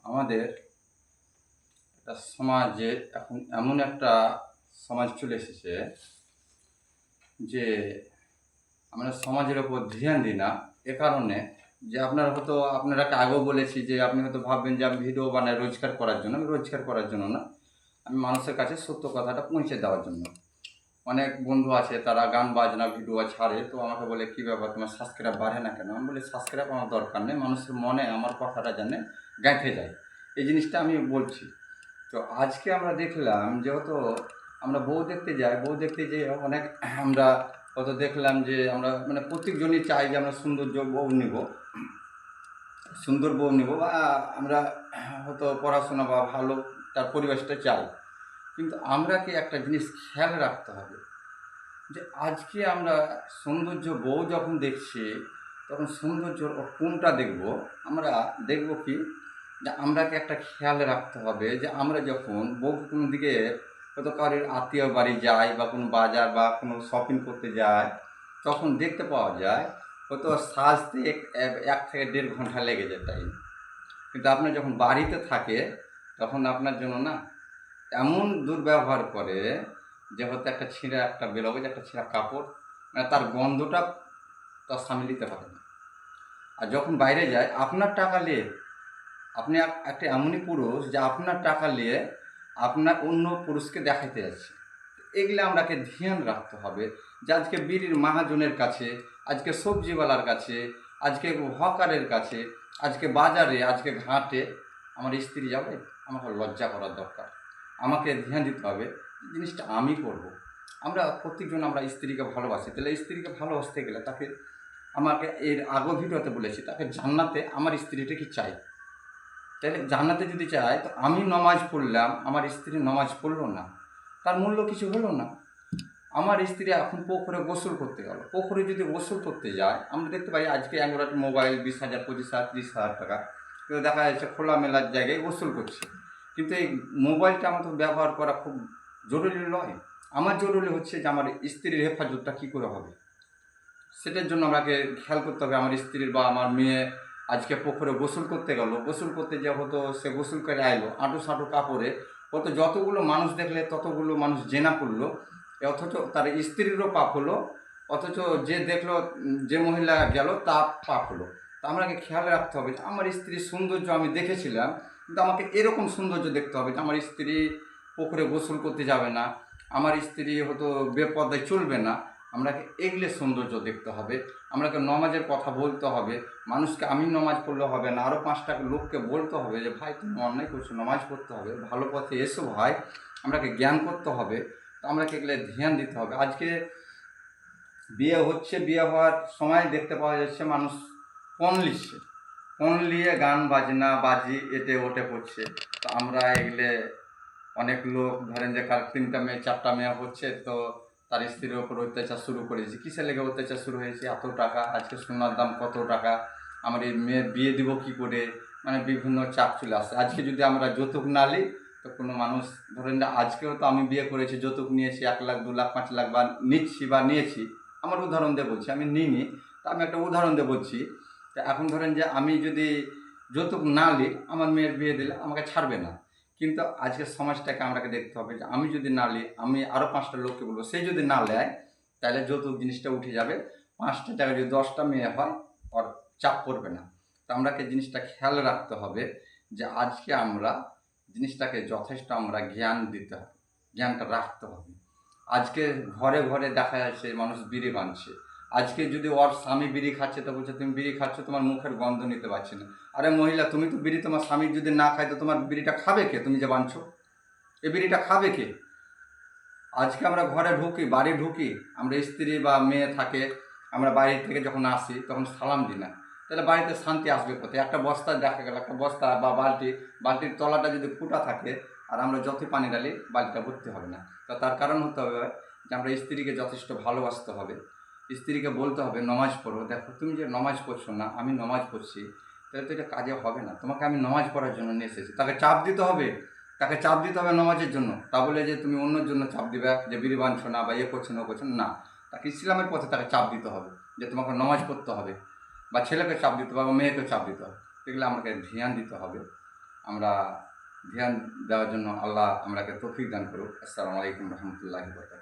আমাদের একটা সমাজে এখন এমন একটা সমাজ চলে এসেছে যে আমরা সমাজের ওপর ধ্যান দিই না। এ কারণে যে আপনারাকে আগেও বলেছি যে আপনি হয়তো ভাববেন যে আমি ভিডিও বানাই রোজগার করার জন্য। আমি রোজগার করার জন্য না, আমি মানুষের কাছে সত্য কথাটা পৌঁছে দেওয়ার জন্য। অনেক বন্ধু আছে তারা গান বাজনা ভিডিও ছাড়ে, তো আমাকে বলে কী ব্যাপার তোমার সাবস্ক্রাইব বাড়ে না কেন? আমি বলি সাবস্ক্রাইব আমার দরকার নেই, মানুষের মনে আমার কথাটা জানে গেঁথে যায়, এই জিনিসটা আমি বলছি। তো আজকে আমরা দেখলাম যেহেতু আমরা বউ দেখতে যাই, বউ দেখতে যেয়ে অনেক আমরা হয়তো দেখলাম যে আমরা মানে প্রত্যেকজনই চাই যে আমরা সুন্দর বউ নিব বা আমরা হয়তো পড়াশোনা বা ভালো তার পরিবেশটা চাই। কিন্তু আমরা কি একটা জিনিস খেয়াল রাখতে হবে যে আজকে আমরা সৌন্দর্য বউ যখন দেখছি তখন সৌন্দর্য কোনটা দেখব? আমরা দেখব কি যে আমরাকে একটা খেয়াল রাখতে হবে যে আমরা যখন বউ কোনো দিকে হয়তো কারোর আত্মীয় বাড়ি যাই বা কোনো বাজার বা কোনো শপিং করতে যায়, তখন দেখতে পাওয়া যায় হয়তো সাজতে 1 থেকে 1.5 ঘন্টা লেগে যায় টাইম। কিন্তু আপনার যখন বাড়িতে থাকে তখন আপনার জন্য না এমন দুর্ব্যবহার করে যে হয়তো একটা ছিঁড়া একটা বেরোবে, যে একটা ছিঁড়া কাপড়, মানে তার গন্ধটা তার স্বামী নিতে পারে না। আর যখন বাইরে যায় আপনার টাকা নিয়ে, আপনি একটা এমনই পুরুষ যে আপনার টাকা নিয়ে আপনার অন্য পুরুষকে দেখাইতে যাচ্ছে। এগুলো আমরাকে ধ্যান রাখতে হবে যে আজকে বিড়ির মহাজনের কাছে, আজকে সবজিওয়ালার কাছে, আজকে হকারের কাছে, আজকে বাজারে, আজকে ঘাটে আমার স্ত্রী যাবে, আমাকে লজ্জা করার দরকার। আমাকে ধ্যান দিতে হবে জিনিসটা আমি করব। আমরা প্রত্যেকজন আমরা স্ত্রীকে ভালোবাসি, তাহলে স্ত্রীকে ভালোবাসতে গেলে তাকে, আমাকে এর আগেও ভিডিওতে বলেছি, তাকে জান্নাতে আমার স্ত্রীটা কি চাই। তাহলে জান্নাতে যদি চাই তো আমি নমাজ পড়লাম, আমার স্ত্রী নমাজ পড়লো না, তার মূল্য কিছু হলো না। আমার স্ত্রী এখন পুকুরে গোসল করতে গেল, পুকুরে যদি গোসল করতে যায় আমরা দেখতে পাই আজকে অ্যান্ড্রয়েড মোবাইল 20,000, 25,000, 30,000 টাকা, কিন্তু দেখা যাচ্ছে খোলামেলার জায়গায় গোসল করছে। কিন্তু এই মোবাইলটা আমাদের ব্যবহার করা খুব জরুরি নয়। আমার জরুরি হচ্ছে যে আমার স্ত্রীর হেফাজতটা কী করে হবে, সেটার জন্য আমাকে খেয়াল করতে হবে। আমার স্ত্রীর বা আমার মেয়ে আজকে পুকুরে গোসল করতে গেল, গোসল করতে যে হতো সে গোসল করে আইলো আঁটু সাঁটু কাপড়ে, হয়তো যতগুলো মানুষ দেখলে ততগুলো মানুষ জেনা করলো, অথচ তার স্ত্রীরও পাপ হলো, অথচ যে দেখলো, যে মহিলা গেল তার পাপ হলো। তা আমাকে খেয়াল রাখতে হবে যে আমার স্ত্রীর সৌন্দর্য আমি দেখেছিলাম, কিন্তু আমাকে এরকম সৌন্দর্য দেখতে হবে যে আমার স্ত্রী পুকুরে গোসল করতে যাবে না, আমার স্ত্রী হয়তো বেপর্দায় চলবে না। আমরাকে এগুলো সৌন্দর্য দেখতে হবে। আমরাকে নমাজের কথা বলতে হবে, মানুষকে আমি নমাজ পড়লে হবে না, আরও 5টা লোককে বলতে হবে যে ভাই তুমি অন্যায় করছো, নমাজ পড়তে হবে, ভালো পথে এসো ভাই, আমরাকে জ্ঞান করতে হবে। তো আমরাকে এগুলো ধ্যান দিতে হবে। আজকে বিয়ে হচ্ছে, বিয়ে হওয়ার সময় দেখতে পাওয়া যাচ্ছে মানুষ পণ লিচ্ছে, পণ নিয়ে গান বাজনা বাজি এতে ওটে পড়ছে। তো আমরা এগুলো অনেক লোক ধরেন যে কার 3টা মেয়ে 4টা মেয়ে হচ্ছে, তো তার স্ত্রীর ওপর অত্যাচার শুরু করেছে। কিসের লেগে অত্যাচার শুরু হয়েছে? এত টাকা, আজকে সোনার দাম কত টাকা, আমার এই মেয়ের বিয়ে দিব কী করে, মানে বিভিন্ন চাপ চলে আসে। আজকে যদি আমরা যৌতুক না নিই তো কোনো মানুষ, ধরেন যে আজকেও তো আমি বিয়ে করেছি, যৌতুক নিয়েছি 1 লাখ 2 লাখ 5 লাখ বা নিচ্ছি বা নিয়েছি, আমার উদাহরণ দিয়ে বলছি, আমি নিইনি, তা আমি একটা উদাহরণ দিয়ে বলছি। তা এখন ধরেন যে আমি যদি যৌতুক না নিই, আমার মেয়ের বিয়ে দিলে আমাকে ছাড়বে না। কিন্তু আজকের সমাজটাকে আমাকে দেখতে হবে যে আমি যদি না নিই, আমি আরও 5টা লোককে বলবো, সে যদি না নেয় তাহলে যৌতুক জিনিসটা উঠে যাবে। 5টা জায়গায় যদি 10টা মেয়ে হয় ওর চাপ পড়বে না। তো আমরাকে জিনিসটা খেয়াল রাখতে হবে যে আজকে আমরা জিনিসটাকে যথেষ্ট আমরা জ্ঞান দিতে হবে, জ্ঞানটা রাখতে হবে। আজকে ঘরে ঘরে দেখা যাচ্ছে মানুষ বিড়ি বাঁধছে। আজকে যদি ওর স্বামী বিড়ি খাচ্ছে তো বলছে তুমি বিড়ি খাচ্ছ, তোমার মুখের গন্ধ নিতে পারছি না। আরে মহিলা, তুমি তো বিড়ি তোমার স্বামী যদি না খায় তো তোমার বিড়িটা খাবে কে? তুমি যে বাঁধছো, এই বিড়িটা খাবে কে? আজকে আমরা ঘরে ঢুকি, বাড়ি ঢুকি, আমরা স্ত্রী বা মেয়ে থাকে, আমরা বাড়ি থেকে যখন আসি তখন সালাম দিই না, তাহলে বাড়িতে শান্তি আসবে কোথায়? একটা বস্তা দেখা গেল, একটা বস্তা বা বালতির তলাটা যদি ফুটা থাকে আর আমরা যতই পানি ঢালি বালতিটা ভর্তি হবে না। তো তার কারণ হতে হবে যে আমরা স্ত্রীকে যথেষ্ট ভালোবাসতে হবে। স্ত্রীকে বলতে হবে নমাজ পড়ো, দেখো তুমি যে নমাজ পড়ছো না, আমি নমাজ পড়ছি, তাহলে তো এটা কাজে হবে না, তোমাকে আমি নমাজ পড়ার জন্য নিয়ে এসেছি। তাকে চাপ দিতে হবে, তাকে চাপ দিতে হবে নমাজের জন্য। তা বলে যে তুমি অন্যের জন্য চাপ দিবে যে বিড়ি বাঁধছো না বা করছো না করছো না, তাকে ইসলামের পথে তাকে চাপ দিতে হবে যে তোমাকে নমাজ পড়তে হবে, বা ছেলেকে চাপ দিতে হবে বা মেয়েকে চাপ দিতে হবে। এগুলো আমাকে ধ্যান দিতে হবে। আমরা ধ্যান দেওয়ার জন্য আল্লাহ আমরাকে তৌফিক দান করুক। আসসালামু আলাইকুম রহমতুল্লাহি ওয়া বারাকাতুহু।